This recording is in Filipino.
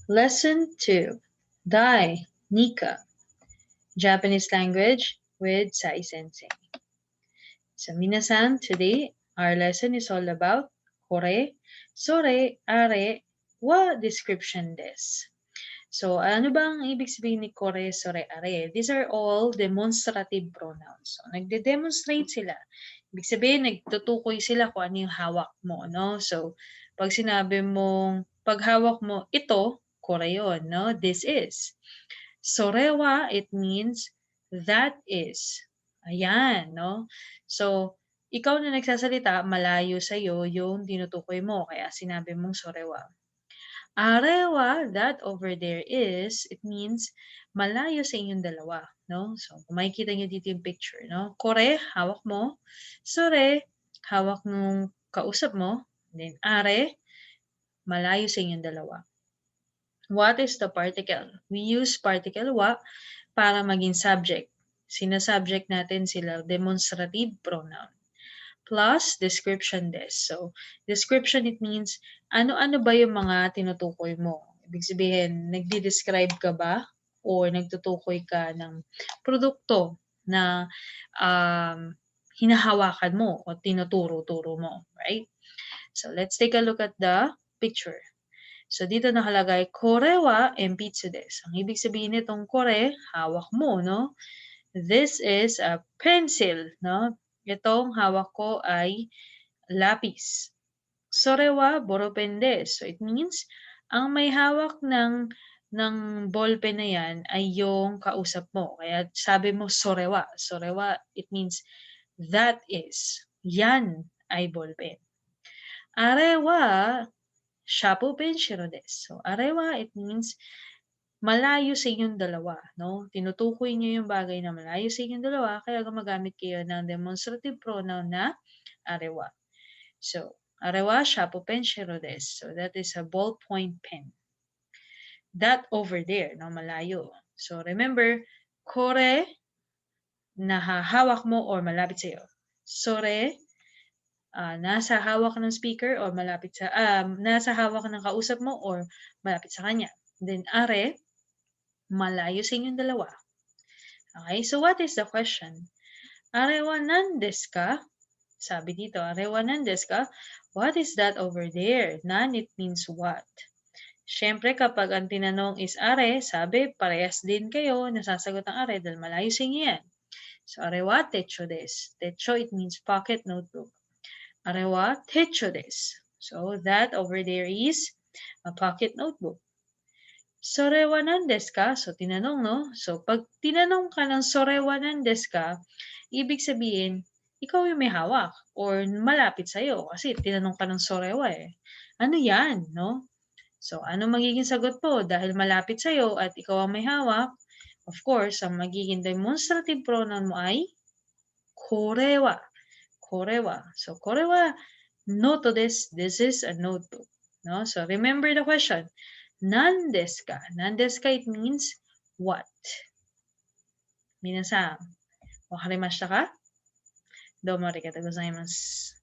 Lesson 2. Dai Nika. Japanese language with Sai Sensei. So, minasan, today our lesson is all about kore, sore, are, wa description des. So, ano ba ang ibig sabihin ni kore, sore, are? These are all demonstrative pronouns. So, nagde-demonstrate sila. Ibig sabihin, nagtutukoy sila kung ano yung hawak mo, no? So, pag sinabi mong, pag hawak mo, ito, kore yun, no? This is. Sorewa, it means that is. Ayan, no? So, ikaw na nagsasalita, malayo sa'yo yung tinutukoy mo, kaya sinabi mong sorewa. Arewa, that over there is, it means malayo sa inyong dalawa, no? So, kung makikita niyo dito yung picture, no? Kore, hawak mo. Sore, hawak nung kausap mo. Then, are, malayo sa inyong dalawa. What is the particle? We use particle wa para maging subject. Sinasubject natin sila demonstrative pronoun. Plus description des. So, description, it means ano-ano ba yung mga tinutukoy mo. Ibig sabihin, nagdi-describe ka ba or nagtutukoy ka ng produkto na hinahawakan mo o tinuturo-turo mo, right? So, let's take a look at the picture. So, dito nakalagay, kore wa enpitsu desu. Ang ibig sabihin nitong kore, hawak mo, no? This is a pencil, no? Itong hawak ko ay lapis. Sore wa ballpen desu. So, it means, ang may hawak ng ballpen na yan ay yung kausap mo. Kaya sabi mo sorewa. Sorewa, it means that is. Yan ay ballpen. Arewa shapupen shiro desu. So, arewa, it means malayo sa inyong dalawa, no? Tinutukoy niyo yung bagay na malayo sa inyong dalawa, kaya gumagamit kayo ng demonstrative pronoun na arewa. So, arewa shapupen shiro desu. So, that is a ballpoint pen. That over there, no? Malayo. So, remember, kore, nahahawak mo or malapit sa'yo. Sore, nasa hawak ng speaker or malapit sa nasa hawak ng kausap mo or malapit sa kanya. Then are, malayo sa inyong dalawa. Okay, so what is the question? Arewa nan desu ka? Sabi dito, arewa nan desu ka? What is that over there? Nan, it means what? Siyempre, kapag ang tinanong is are, sabi, parehas din kayo, nasasagot ang are dahil malayo sa inyo yan. So, arewa techo desu. Techo, it means pocket notebook. Arewa techo desu. So, that over there is a pocket notebook. Sorewa nan desu ka? So, tinanong, no? So, pag tinanong ka ng sorewa nan desu ka, ibig sabihin, ikaw yung may hawak or malapit sa'yo kasi tinanong ka ng sorewa eh. Ano yan, no? So, ano magiging sagot mo? Dahil malapit sa'yo at ikaw ang may hawak, of course, ang magiging demonstrative pronoun mo ay korewa. Korewa. So, korewa noto desu. This is a notebook. No? So, remember the question. Nan desu ka? Nan desu ka, it means what? Minasan, wakarimashita ka? Domo arigatou gozaimasu.